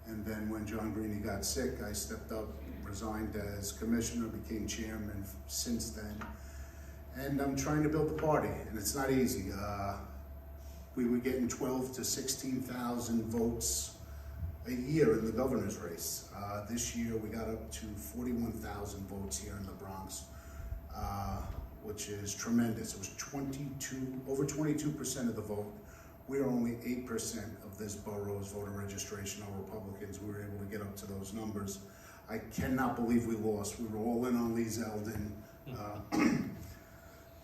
And then when John Greeny got sick, I stepped up, resigned as commissioner, became chairman since then. And I'm trying to build the party, and it's not easy. We were getting 12 to 16,000 votes a year in the governor's race. This year we got up to 41,000 votes here in the Bronx, which is tremendous. It was over 22% of the vote. We are only 8% of this borough's voter registration are Republicans. We were able to get up to those numbers. I cannot believe we lost. We were all in on Lee Zeldin.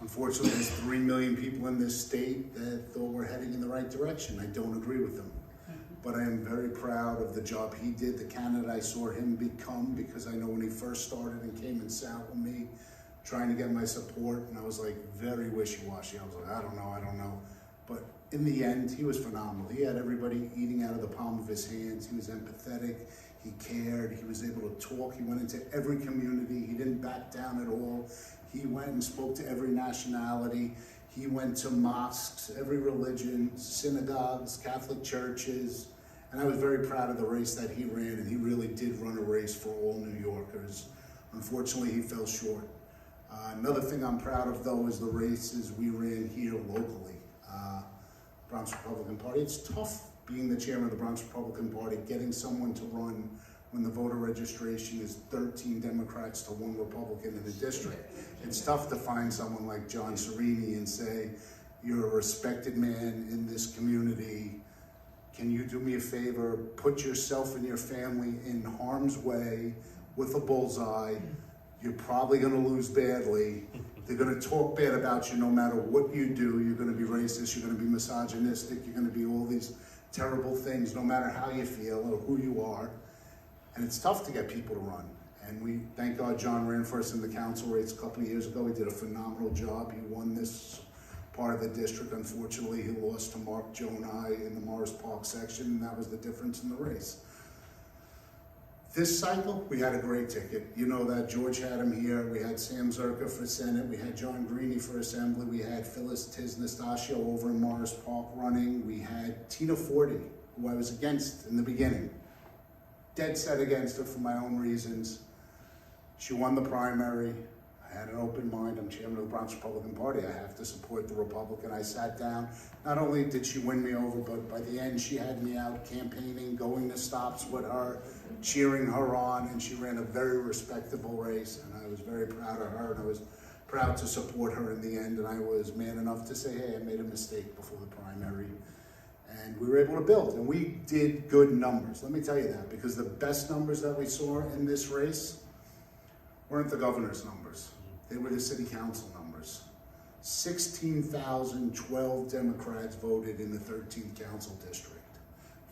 Unfortunately, there's 3 million people in this state that thought we're heading in the right direction. I don't agree with them. But I am very proud of the job he did, the candidate I saw him become, because I know when he first started and came and sat with me, trying to get my support, and I was like very wishy-washy. I was like, I don't know. But in the end, he was phenomenal. He had everybody eating out of the palm of his hands. He was empathetic. He cared. He was able to talk. He went into every community. He didn't back down at all. He went and spoke to every nationality. He went to mosques, every religion, synagogues, Catholic churches. And I was very proud of the race that he ran, and he really did run a race for all New Yorkers. Unfortunately, he fell short. Another thing I'm proud of, though, is the races we ran here locally. Bronx Republican Party. It's tough being the chairman of the Bronx Republican Party, getting someone to run when the voter registration is 13 Democrats to 1 Republican in a district. It's tough to find someone like John Serini and say, you're a respected man in this community. Can you do me a favor? Put yourself and your family in harm's way with a bullseye. You're probably going to lose badly. They're going to talk bad about you no matter what you do. You're going to be racist. You're going to be misogynistic. You're going to be all these terrible things no matter how you feel or who you are. And it's tough to get people to run. And we thank God John ran for us in the council race a couple of years ago. He did a phenomenal job. He won this part of the district. Unfortunately, he lost to Mark Jonai in the Morris Park section, and that was the difference in the race. This cycle, we had a great ticket. You know that George had him here. We had Sam Zerka for Senate. We had John Greeny for Assembly. We had Phyllis Tisnastashio over in Morris Park running. We had Tina Forte, who I was against in the beginning. Dead set against her for my own reasons. She won the primary. I had an open mind. I'm chairman of the Bronx Republican Party. I have to support the Republican. I sat down. Not only did she win me over, but by the end she had me out campaigning, going to stops with her, cheering her on, and she ran a very respectable race, and I was very proud of her, and I was proud to support her in the end, and I was man enough to say, hey, I made a mistake before the primary. And we were able to build, and we did good numbers. Let me tell you that, because the best numbers that we saw in this race weren't the governor's numbers. They were the city council numbers. 16,012 Democrats voted in the 13th council district.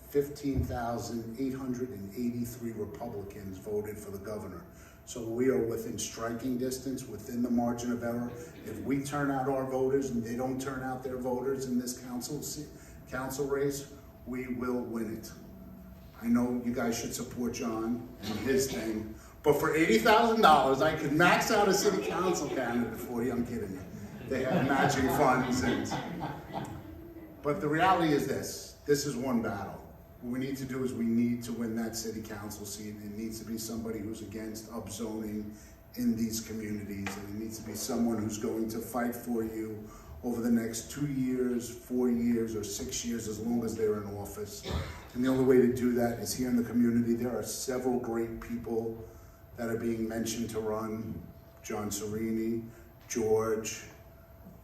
15,883 Republicans voted for the governor. So we are within striking distance, within the margin of error. If we turn out our voters and they don't turn out their voters in this council race, we will win it. I know you guys should support John and his thing, but for $80,000, I could max out a city council candidate for you. I'm kidding you. They have matching funds. But the reality is this is one battle. What we need to do is we need to win that city council seat. It needs to be somebody who's against upzoning in these communities, and it needs to be someone who's going to fight for you over the next 2 years, 4 years, or 6 years, as long as they're in office. And the only way to do that is here in the community. There are several great people that are being mentioned to run. John Serini, George,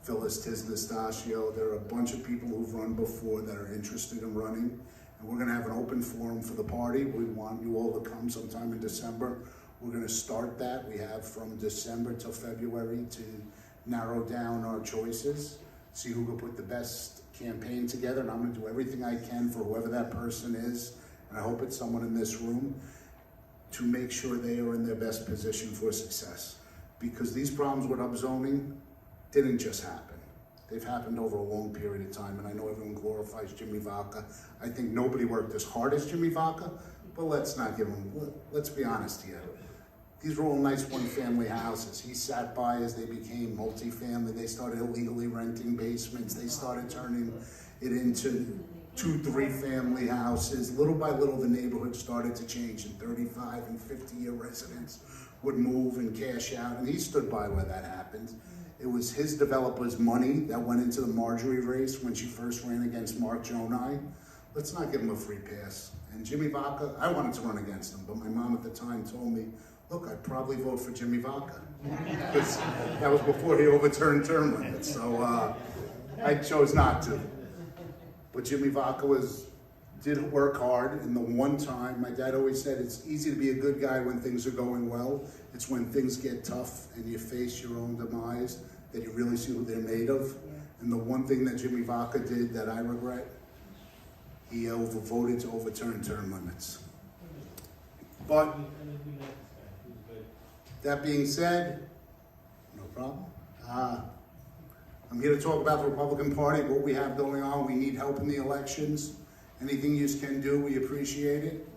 Phyllis Tisnastashio. There are a bunch of people who've run before that are interested in running. And we're gonna have an open forum for the party. We want you all to come sometime in December. We're gonna start that. We have from December till February to narrow down our choices, see who can put the best campaign together, and I'm gonna do everything I can for whoever that person is, and I hope it's someone in this room, to make sure they are in their best position for success. Because these problems with upzoning didn't just happen. They've happened over a long period of time, and I know everyone glorifies Jimmy Vaca. I think nobody worked as hard as Jimmy Vaca, but let's not give him, let's be honest here. These were all nice one-family houses. He sat by as they became multifamily. They started illegally renting basements. They started turning it into 2-3 family houses. Little by little, the neighborhood started to change, and 35 and 50-year residents would move and cash out, and he stood by where that happened. It was his developer's money that went into the Marjorie race when she first ran against Mark Jonai. Let's not give him a free pass. And Jimmy Vaca, I wanted to run against him, but my mom at the time told me, look, I'd probably vote for Jimmy Vaca. Because that was before he overturned term limits, so I chose not to. But Jimmy Vaca did work hard, and the one time, my dad always said, it's easy to be a good guy when things are going well. It's when things get tough and you face your own demise that you really see what they're made of. And the one thing that Jimmy Vaca did that I regret, he voted to overturn term limits. But that being said, no problem. I'm here to talk about the Republican Party, what we have going on. We need help in the elections. Anything you can do, we appreciate it.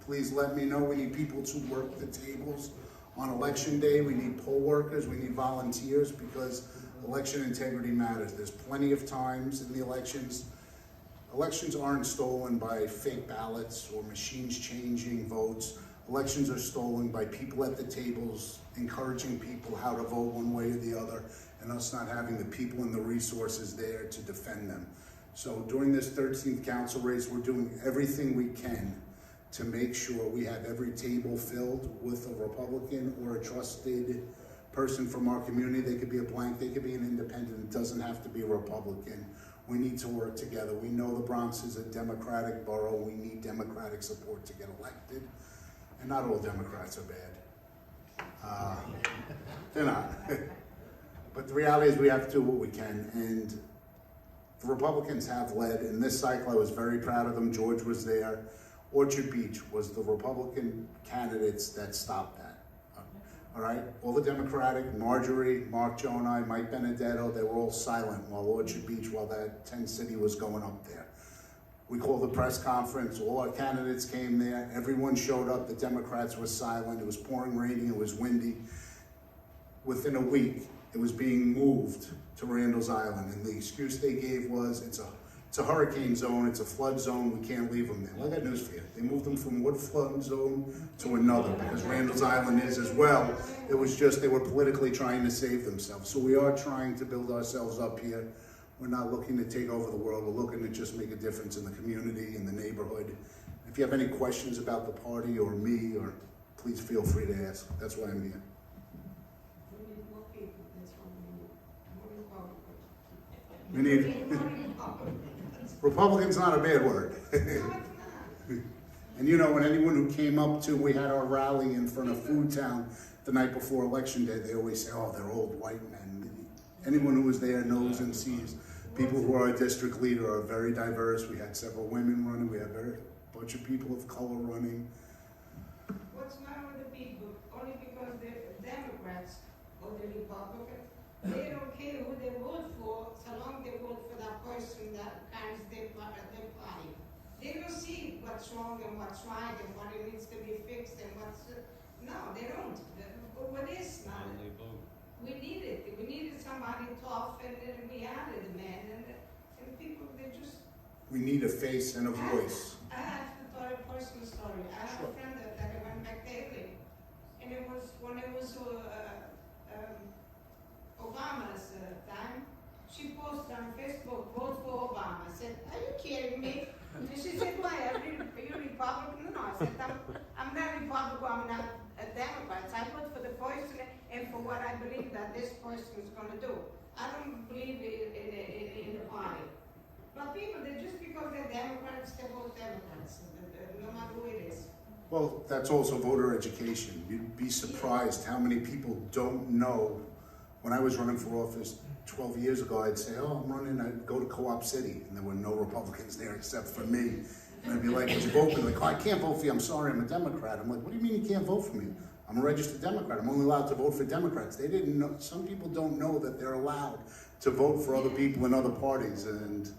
Please let me know. We need people to work the tables on election day. We need poll workers. We need volunteers because election integrity matters. There's plenty of times in the elections. Elections aren't stolen by fake ballots or machines changing votes. Elections are stolen by people at the tables encouraging people how to vote one way or the other, and us not having the people and the resources there to defend them. So during this 13th council race, we're doing everything we can to make sure we have every table filled with a Republican or a trusted person from our community. They could be a blank, they could be an independent, it doesn't have to be a Republican. We need to work together. We know the Bronx is a Democratic borough. We need Democratic support to get elected. And not all Democrats are bad. They're not. But the reality is we have to do what we can. And the Republicans have led. In this cycle, I was very proud of them. George was there. Orchard Beach was the Republican candidates that stopped that. All right? All the Democratic, Marjorie, Mark Jonai, Mike Benedetto, they were all silent while Orchard Beach, while that tent city was going up there. We called a press conference. All our candidates came there. Everyone showed up. The Democrats were silent. It was pouring, raining. It was windy. Within a week, it was being moved to Randall's Island. And the excuse they gave was, it's a hurricane zone. It's a flood zone. We can't leave them there. Well, I got news for you. They moved them from one flood zone to another because Randall's Island is as well. It was just they were politically trying to save themselves. So we are trying to build ourselves up here. We're not looking to take over the world. We're looking to just make a difference in the community, in the neighborhood. If you have any questions about the party or me, or please feel free to ask. That's why I'm here. We need Republican's not a bad word. And you know, when anyone who came up to, we had our rally in front of Food Town the night before Election Day, they always say, oh, they're old white men. Anyone who was there knows and sees. People who are our district leader are very diverse. We had several women running. We had a bunch of people of color running. What's wrong with the people? Only because they're Democrats or the Republicans. They don't care who they vote for, so long they vote for that person that carries their party. They don't see what's wrong and what's right and what it needs to be fixed and what's... No, they don't. What is not? We need it. We needed somebody tough and we added a man and people, they just... We need a face and a voice. I have to tell a personal story. I have a friend that I went back daily, and it was when it was Obama's time. She posted on Facebook, vote for Obama. I said, are you kidding me? And she said, why? Are you Republican? No, I said, I'm not Republican, I'm not a Democrat. I vote for the person and for what I believe that this person is going to do. I don't believe in the party. But people, just because they're Democrats, they vote Democrats, no matter who it is. Well, that's also voter education. You'd be surprised how many people don't know. When I was running for office 12 years ago, I'd say, oh, I'm running, I'd go to Co-op City, and there were no Republicans there except for me. And I'd be like, would you vote for me? Like, oh, I can't vote for you, I'm sorry, I'm a Democrat. I'm like, what do you mean you can't vote for me? I'm a registered Democrat. I'm only allowed to vote for Democrats. They didn't know, some people don't know that they're allowed to vote for other people in other parties, and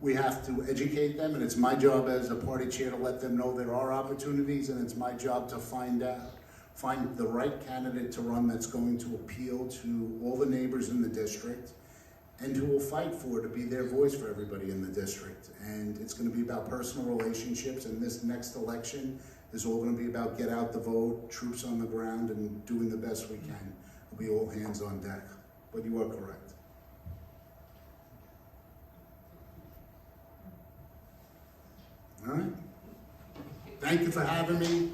we have to educate them, and it's my job as a party chair to let them know there are opportunities, and it's my job to find the right candidate to run that's going to appeal to all the neighbors in the district, and who will fight for to be their voice for everybody in the district. And it's gonna be about personal relationships, and this next election is all gonna be about get out the vote, troops on the ground, and doing the best we can. It'll be all hands on deck, but you are correct. All right. Thank you for having me.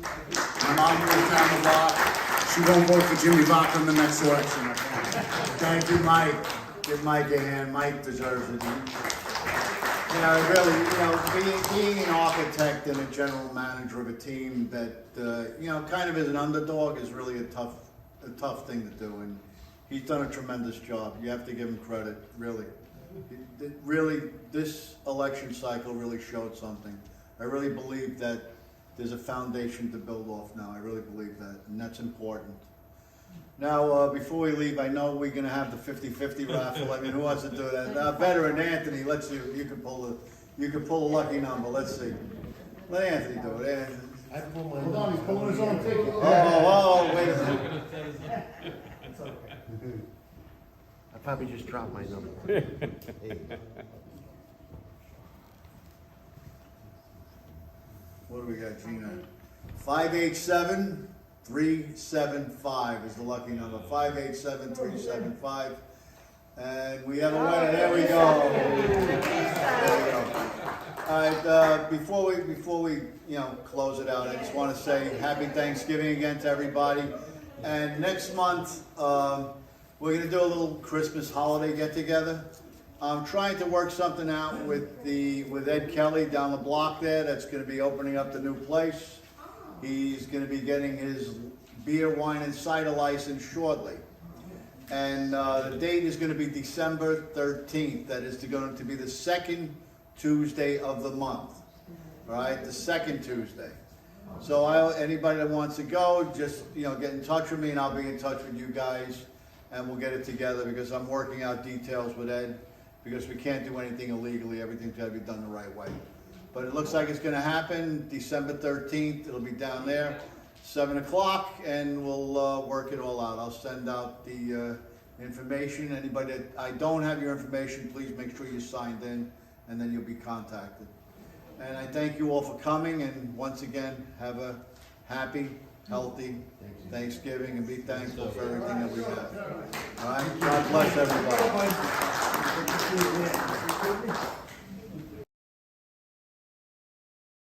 My mom lives down the block. She won't vote for Jimmy Vaca in the next election. Thank you, Mike. Give Mike a hand. Mike deserves it. You know, really, you know, being an architect and a general manager of a team that, you know, kind of is an underdog is really a tough thing to do. And he's done a tremendous job. You have to give him credit, really. Really, this election cycle really showed something. I really believe that there's a foundation to build off now. I really believe that, and that's important. Now, before we leave, I know we're gonna have the 50-50 raffle. I mean, who wants to do that? Veteran Anthony, let's see, you can pull a lucky number. Let's see. Let Anthony do it. Anthony. Hold on, he's pulling his own ticket. Oh, wait a minute. I probably just dropped my number. What do we got, Gina? 587-375 is the lucky number. 587-375. And we have a winner. There we go. There we go. All right, before we close it out, I just want to say happy Thanksgiving again to everybody. And next month, we're going to do a little Christmas holiday get-together. I'm trying to work something out with Ed Kelly down the block there. That's going to be opening up the new place. He's going to be getting his beer, wine, and cider license shortly. And the date is going to be December 13th. That is going to be the second Tuesday of the month. All right, the second Tuesday. So anybody that wants to go, just get in touch with me, and I'll be in touch with you guys, and we'll get it together, because I'm working out details with Ed, because we can't do anything illegally. Everything's got to be done the right way. But it looks like it's going to happen December 13th. It'll be down there, 7 o'clock, and we'll work it all out. I'll send out the information. Anybody that I don't have your information, please make sure you're signed in, and then you'll be contacted. And I thank you all for coming, and once again, have a happy, healthy Thanksgiving, and be thankful for everything that we have. All right? God bless everybody.